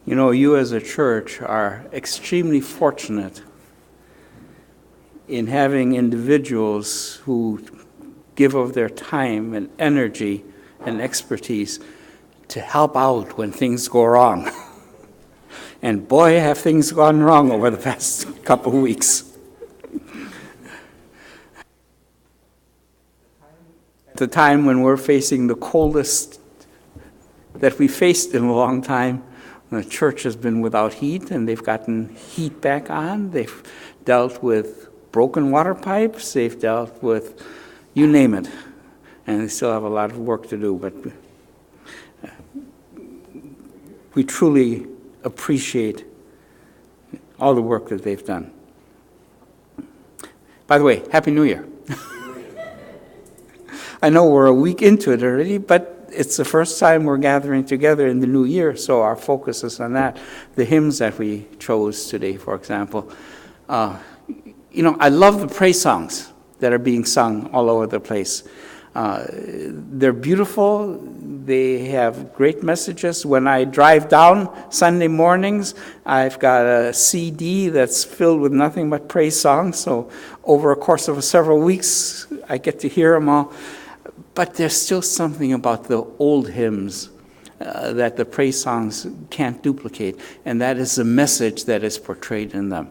You know, you as a church are extremely fortunate in having individuals who give of their time and energy and expertise to help out when things go wrong. And boy, have things gone wrong over the past couple of weeks. The time when we're facing the coldest that we faced in a long time, the church has been without heat, and they've gotten heat back on. They've dealt with broken water pipes. They've dealt with, you name it. And they still have a lot of work to do, but we truly appreciate all the work that they've done. By the way, Happy New Year. I know we're a week into it already, but it's the first time we're gathering together in the new year, so our focus is on that. The hymns that we chose today, for example. I love the praise songs that are being sung all over the place. They're beautiful. They have great messages. When I drive down Sunday mornings, I've got a CD that's filled with nothing but praise songs. So over a course of several weeks, I get to hear them all. But there's still something about the old hymns that the praise songs can't duplicate, and that is the message that is portrayed in them.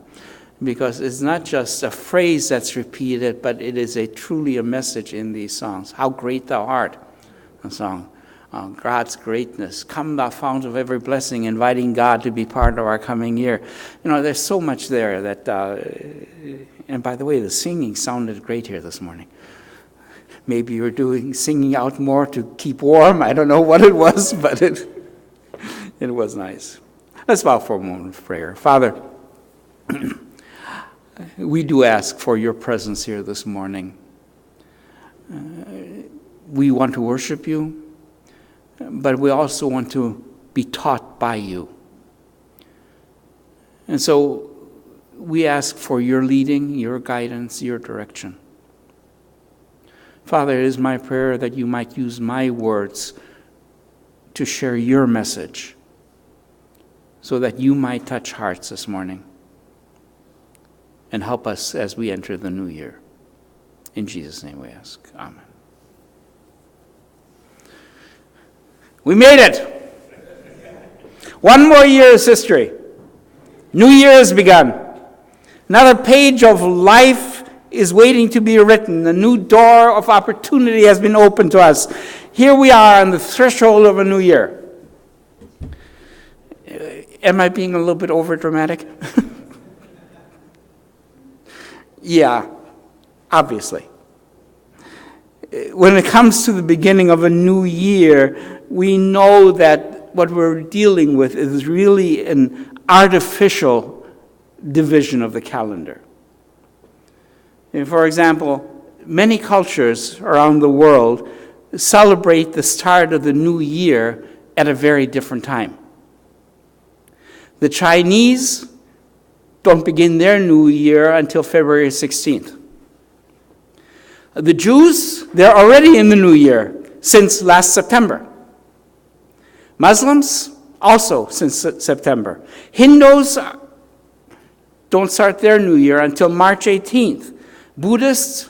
Because it's not just a phrase that's repeated, but it is truly a message in these songs. How great thou art, a song. God's greatness. Come thou fount of every blessing, inviting God to be part of our coming year. You know, there's so much there that, and by the way, the singing sounded great here this morning. Maybe you were singing out more to keep warm. I don't know what it was, but it was nice. Let's bow for a moment of prayer. Father, we do ask for your presence here this morning. We want to worship you, but we also want to be taught by you. And so we ask for your leading, your guidance, your direction. Father, it is my prayer that you might use my words to share your message so that you might touch hearts this morning and help us as we enter the new year. In Jesus' name we ask. Amen. We made it. One more year is history. New year has begun. Another page of life is waiting to be written. A new door of opportunity has been opened to us. Here we are on the threshold of a new year. Am I being a little bit over dramatic? Yeah, obviously. When it comes to the beginning of a new year, we know that what we're dealing with is really an artificial division of the calendar. And for example, many cultures around the world celebrate the start of the new year at a very different time. The Chinese don't begin their new year until February 16th. The Jews, they're already in the new year since last September. Muslims, also since September. Hindus don't start their new year until March 18th. Buddhists,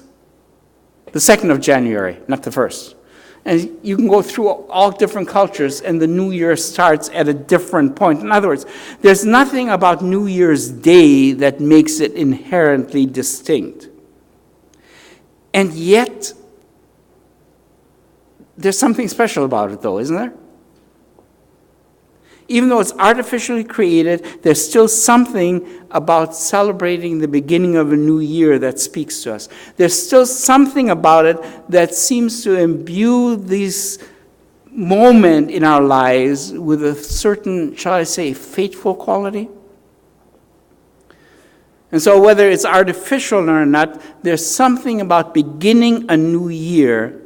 the 2nd of January, not the 1st. And you can go through all different cultures, and the new year starts at a different point. In other words, there's nothing about New Year's Day that makes it inherently distinct. And yet, there's something special about it, though, isn't there? Even though it's artificially created, there's still something about celebrating the beginning of a new year that speaks to us. There's still something about it that seems to imbue this moment in our lives with a certain, shall I say, fateful quality. And so whether it's artificial or not, there's something about beginning a new year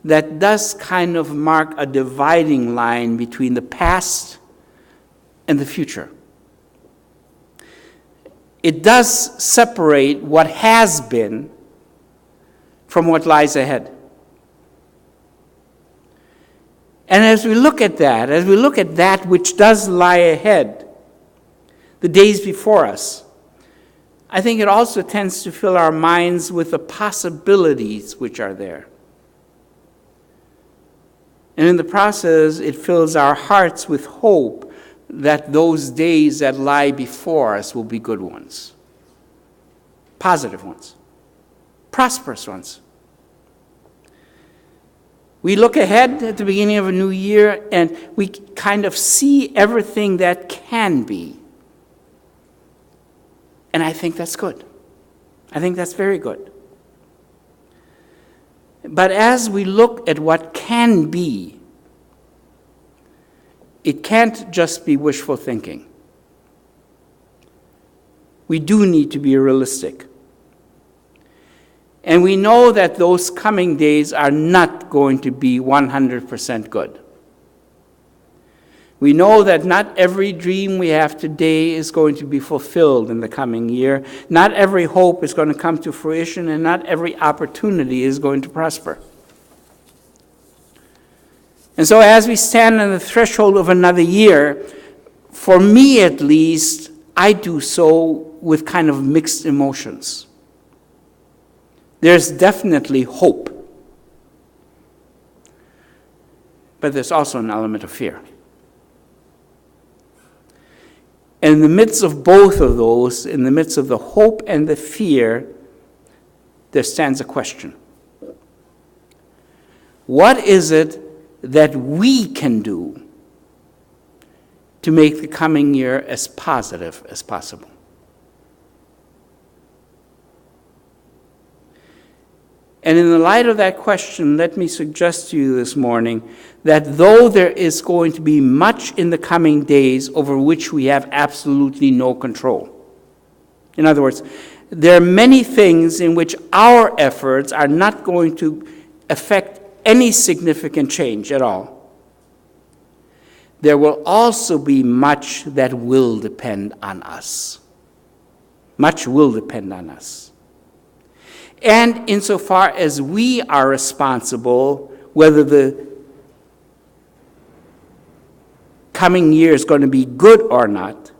that does kind of mark a dividing line between the past and the future. It does separate what has been from what lies ahead. And as we look at that which does lie ahead, the days before us, I think it also tends to fill our minds with the possibilities which are there. And in the process, it fills our hearts with hope that those days that lie before us will be good ones, positive ones, prosperous ones. We look ahead at the beginning of a new year and we kind of see everything that can be. And I think that's good. I think that's very good. But as we look at what can be, it can't just be wishful thinking. We do need to be realistic. And we know that those coming days are not going to be 100% good. We know that not every dream we have today is going to be fulfilled in the coming year. Not every hope is going to come to fruition, and not every opportunity is going to prosper. And so as we stand on the threshold of another year, for me at least, I do so with kind of mixed emotions. There's definitely hope, but there's also an element of fear. And in the midst of both of those, in the midst of the hope and the fear, there stands a question. What is it that we can do to make the coming year as positive as possible? And in the light of that question, let me suggest to you this morning that though there is going to be much in the coming days over which we have absolutely no control. In other words, there are many things in which our efforts are not going to affect any significant change at all. There will also be much that will depend on us. Much will depend on us. And insofar as we are responsible, whether the coming year is going to be good or not,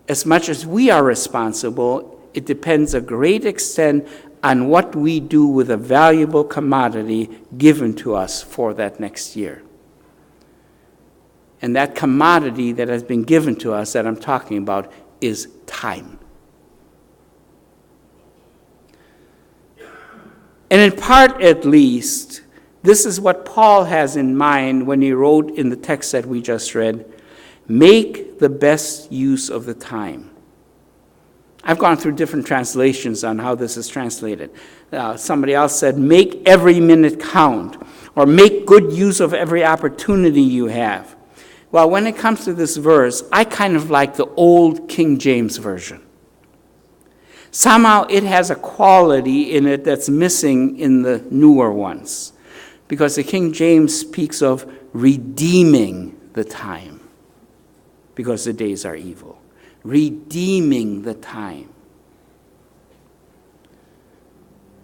as much as we are responsible, it depends a great extent on what we do with a valuable commodity given to us for that next year. And that commodity that has been given to us that I'm talking about is time. And in part, at least, this is what Paul has in mind when he wrote in the text that we just read, make the best use of the time. I've gone through different translations on how this is translated. Somebody else said, make every minute count, or make good use of every opportunity you have. Well, when it comes to this verse, I kind of like the old King James Version. Somehow it has a quality in it that's missing in the newer ones, because the King James speaks of redeeming the time, because the days are evil. Redeeming the time.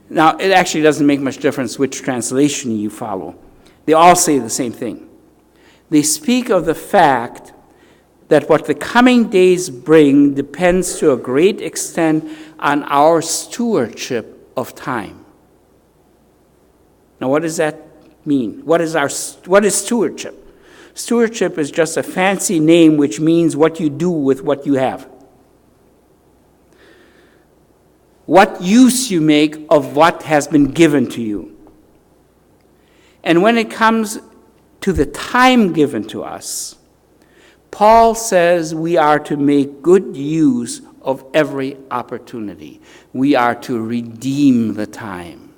Now, it actually doesn't make much difference which translation you follow. They all say the same thing. They speak of the fact that what the coming days bring depends to a great extent on our stewardship of time. Now, what does that mean? What is stewardship? Stewardship is just a fancy name which means what you do with what you have. What use you make of what has been given to you. And when it comes to the time given to us, Paul says we are to make good use of every opportunity. We are to redeem the time.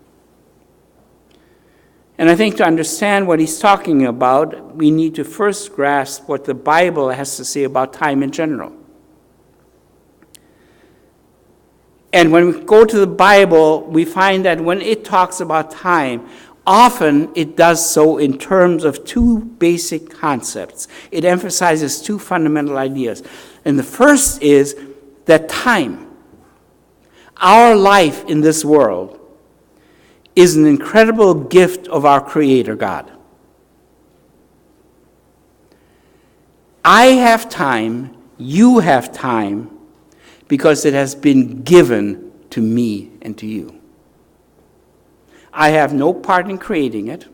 And I think to understand what he's talking about, we need to first grasp what the Bible has to say about time in general. And when we go to the Bible, we find that when it talks about time, often it does so in terms of two basic concepts. It emphasizes two fundamental ideas. And the first is that time, our life in this world, is an incredible gift of our Creator God. I have time, you have time, because it has been given to me and to you. I have no part in creating it.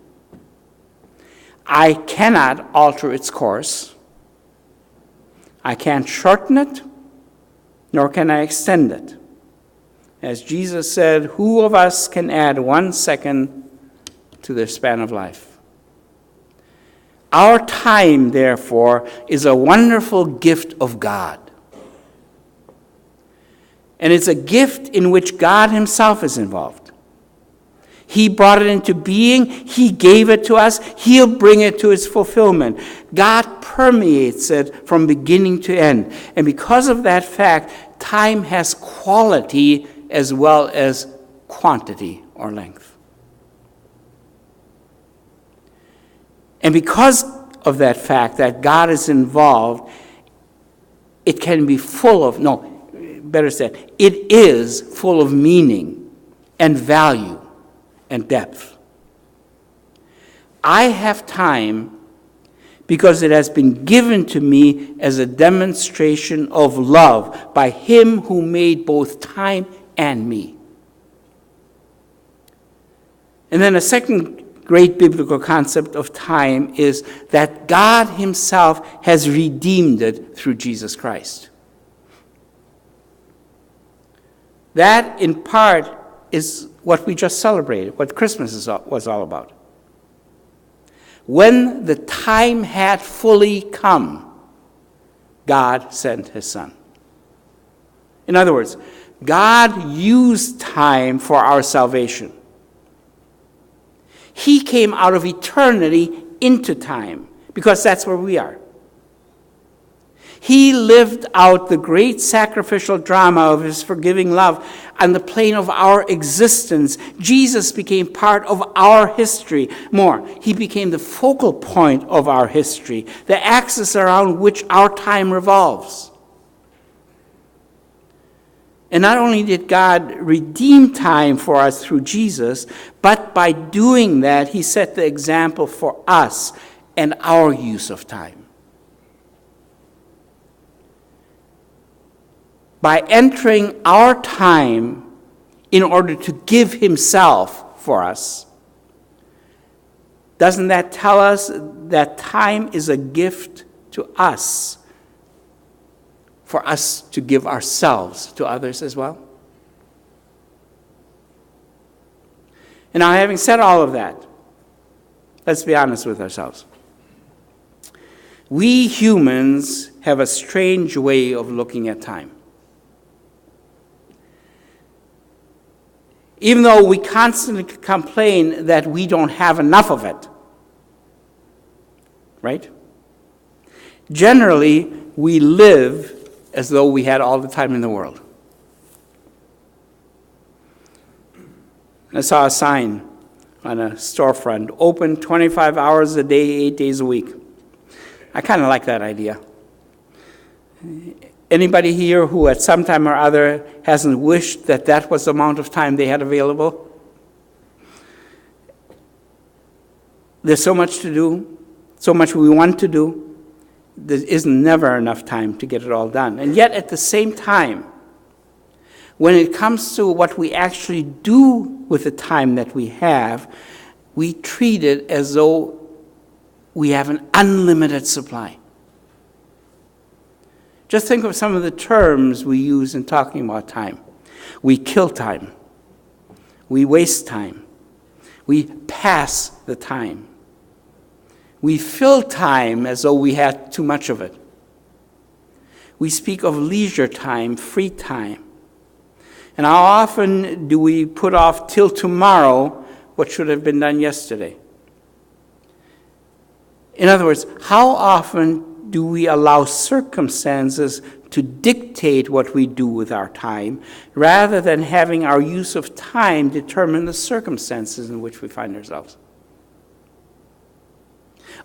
I cannot alter its course. I can't shorten it, nor can I extend it. As Jesus said, who of us can add 1 second to their span of life? Our time, therefore, is a wonderful gift of God. And it's a gift in which God himself is involved. He brought it into being. He gave it to us. He'll bring it to its fulfillment. God permeates it from beginning to end. And because of that fact, time has quality as well as quantity or length. And because of that fact that God is involved, it can be full of, better said, it is full of meaning and value and depth. I have time because it has been given to me as a demonstration of love by him who made both time and me. And then a second great biblical concept of time is that God himself has redeemed it through Jesus Christ. That, in part, is what we just celebrated, what Christmas was all about. When the time had fully come, God sent his Son. In other words, God used time for our salvation. He came out of eternity into time, because that's where we are. He lived out the great sacrificial drama of his forgiving love on the plane of our existence. Jesus became part of our history. More, he became the focal point of our history, the axis around which our time revolves. And not only did God redeem time for us through Jesus, but by doing that, he set the example for us and our use of time. By entering our time in order to give himself for us, doesn't that tell us that time is a gift to us, for us to give ourselves to others as well? And now, having said all of that, let's be honest with ourselves. We humans have a strange way of looking at time. Even though we constantly complain that we don't have enough of it, right? Generally, we live as though we had all the time in the world. I saw a sign on a storefront, open 25 hours a day, 8 days a week. I kind of like that idea. Anybody here who at some time or other hasn't wished that that was the amount of time they had available? There's so much to do, so much we want to do. There isn't never enough time to get it all done. And yet at the same time, when it comes to what we actually do with the time that we have, we treat it as though we have an unlimited supply. Just think of some of the terms we use in talking about time. We kill time. We waste time. We pass the time. We fill time as though we had too much of it. We speak of leisure time, free time. And how often do we put off till tomorrow what should have been done yesterday? In other words, how often do we allow circumstances to dictate what we do with our time, rather than having our use of time determine the circumstances in which we find ourselves?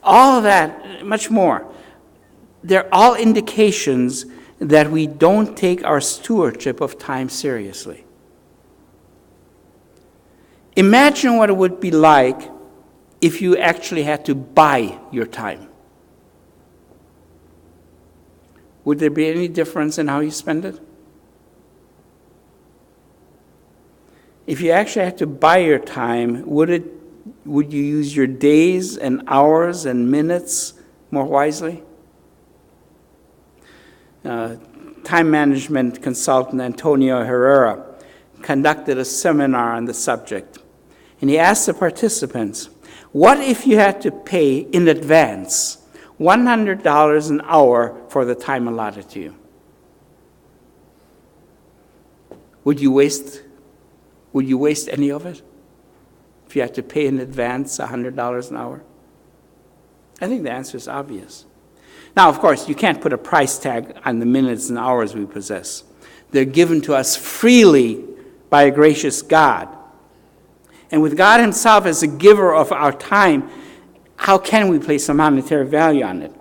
All of that, much more, they're all indications that we don't take our stewardship of time seriously. Imagine what it would be like if you actually had to buy your time. Would there be any difference in how you spend it? If you actually had to buy your time, would you use your days and hours and minutes more wisely? Time management consultant Antonio Herrera conducted a seminar on the subject, and he asked the participants, what if you had to pay in advance $100 an hour for the time allotted to you? Would you waste any of it if you had to pay in advance $100 an hour? I think the answer is obvious. Now, of course, you can't put a price tag on the minutes and hours we possess. They're given to us freely by a gracious God. And with God himself as the giver of our time, how can we place a monetary value on it?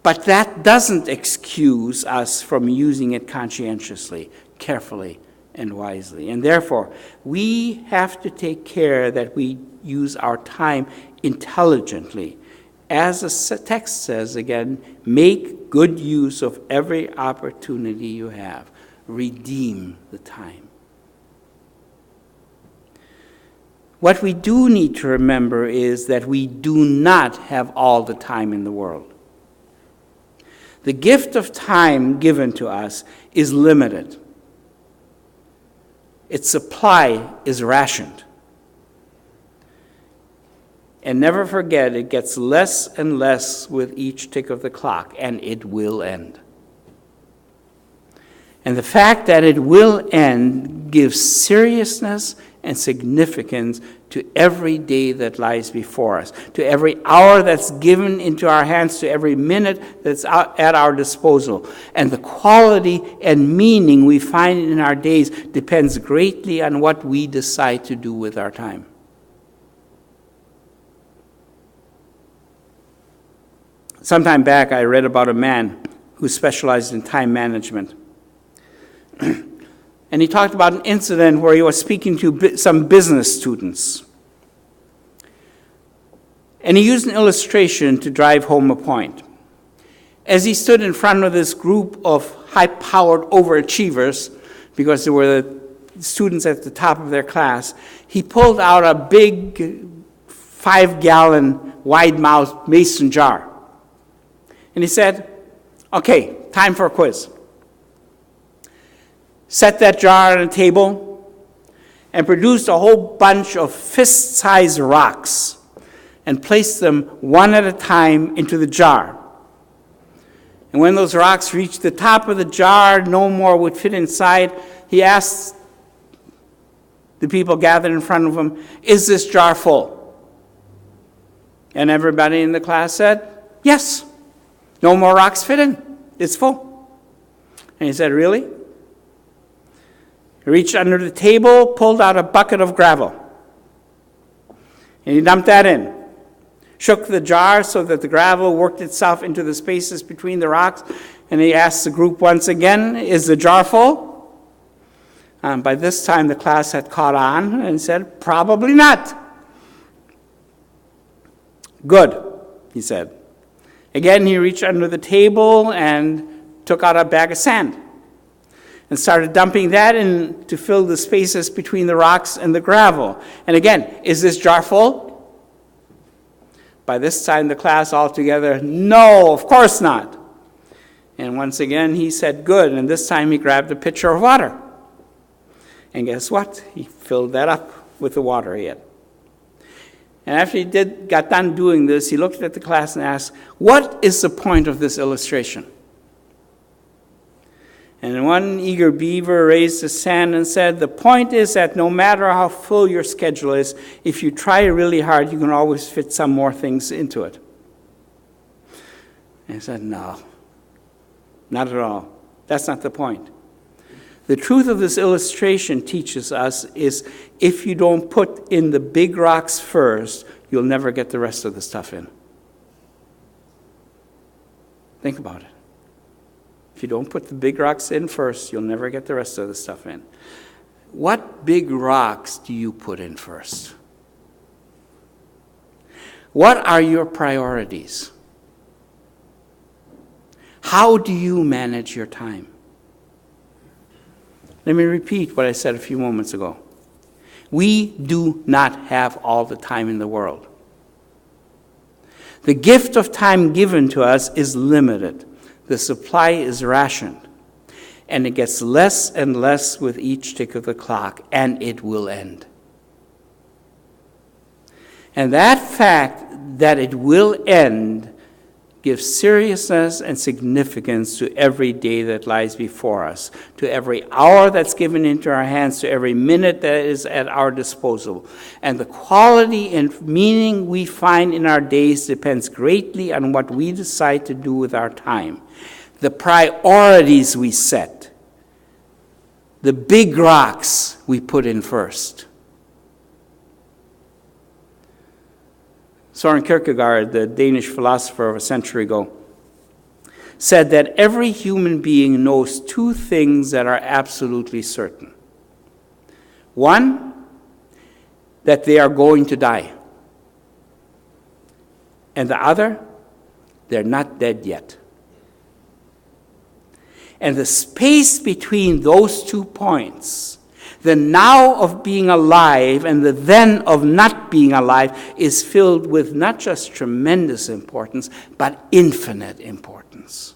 But that doesn't excuse us from using it conscientiously, carefully, and wisely. And therefore, we have to take care that we use our time intelligently. As the text says again, make good use of every opportunity you have. Redeem the time. What we do need to remember is that we do not have all the time in the world. The gift of time given to us is limited. Its supply is rationed. And never forget, it gets less and less with each tick of the clock, and it will end. And the fact that it will end gives seriousness and significance to every day that lies before us, to every hour that's given into our hands, to every minute that's at our disposal. And the quality and meaning we find in our days depends greatly on what we decide to do with our time. Sometime back, I read about a man who specialized in time management. And he talked about an incident where he was speaking to some business students. And he used an illustration to drive home a point. As he stood in front of this group of high-powered overachievers, because they were the students at the top of their class, he pulled out a big 5-gallon wide-mouthed mason jar. And he said, okay, time for a quiz. Set that jar on a table and produced a whole bunch of fist-sized rocks and placed them one at a time into the jar. And when those rocks reached the top of the jar, no more would fit inside. He asked the people gathered in front of him, is this jar full? And everybody in the class said, yes. No more rocks fit in. It's full. And he said, really? He reached under the table, pulled out a bucket of gravel. And he dumped that in. Shook the jar so that the gravel worked itself into the spaces between the rocks. And he asked the group once again, is the jar full? By this time, the class had caught on and said, probably not. Good, he said. Again, he reached under the table and took out a bag of sand and started dumping that in to fill the spaces between the rocks and the gravel. And again, is this jar full? By this time, the class all together, no, of course not. And once again, he said, good. And this time, he grabbed a pitcher of water. And guess what? He filled that up with the water he had. And after he got done doing this, he looked at the class and asked, what is the point of this illustration? And one eager beaver raised his hand and said, the point is that no matter how full your schedule is, if you try really hard, you can always fit some more things into it. And I said, no, not at all. That's not the point. The truth of this illustration teaches us is if you don't put in the big rocks first, you'll never get the rest of the stuff in. Think about it. If you don't put the big rocks in first, you'll never get the rest of the stuff in. What big rocks do you put in first? What are your priorities? How do you manage your time? Let me repeat what I said a few moments ago. We do not have all the time in the world. The gift of time given to us is limited. The supply is rationed. And it gets less and less with each tick of the clock, and it will end. And that fact that it will end gives seriousness and significance to every day that lies before us, to every hour that's given into our hands, to every minute that is at our disposal. And the quality and meaning we find in our days depends greatly on what we decide to do with our time, the priorities we set, the big rocks we put in first. Søren Kierkegaard, the Danish philosopher of a century ago, said that every human being knows two things that are absolutely certain. One, that they are going to die. And the other, they're not dead yet. And the space between those 2 points, the now of being alive and the then of not being alive, is filled with not just tremendous importance, but infinite importance.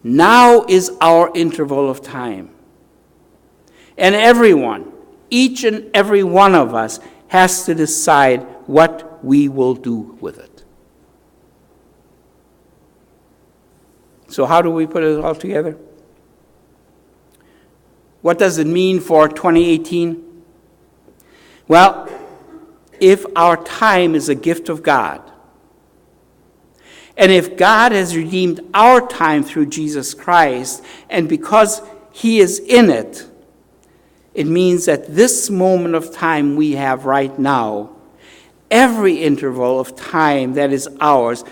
Now is our interval of time. And everyone, each and every one of us, has to decide what we will do with it. So how do we put it all together? What does it mean for 2018? Well, if our time is a gift of God, and if God has redeemed our time through Jesus Christ, and because He is in it, it means that this moment of time we have right now, every interval of time that is ours,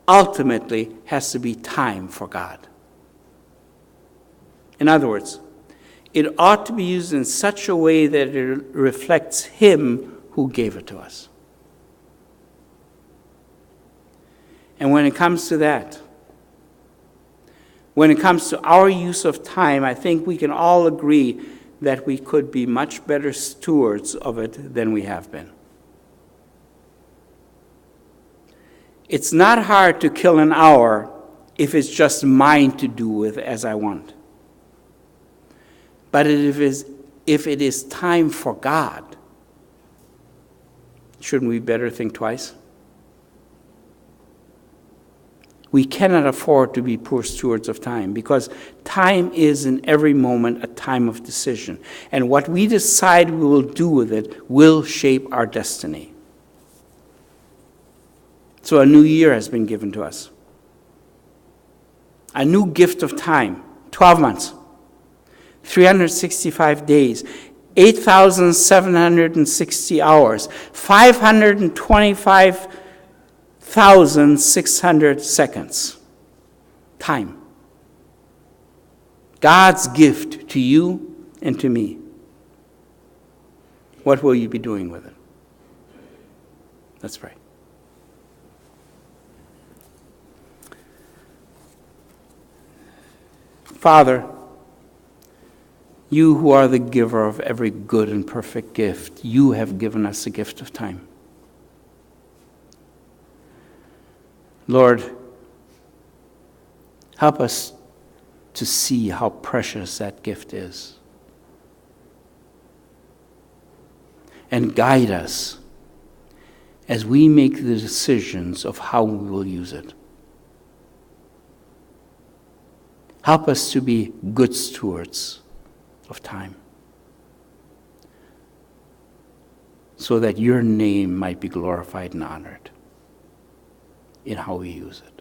ultimately has to be time for God. In other words, it ought to be used in such a way that it reflects Him who gave it to us. And when it comes to that, when it comes to our use of time, I think we can all agree that we could be much better stewards of it than we have been. It's not hard to kill an hour if it's just mine to do with as I want. But if it is time for God, shouldn't we better think twice? We cannot afford to be poor stewards of time, because time is in every moment a time of decision. And what we decide we will do with it will shape our destiny. So a new year has been given to us. A new gift of time, 12 months. 365 days, 8,760 hours, 525,600 seconds. Time. God's gift to you and to me. What will you be doing with it? Let's pray. Father, You who are the giver of every good and perfect gift, You have given us the gift of time. Lord, help us to see how precious that gift is. And guide us as we make the decisions of how we will use it. Help us to be good stewards of time, so that Your name might be glorified and honored in how we use it.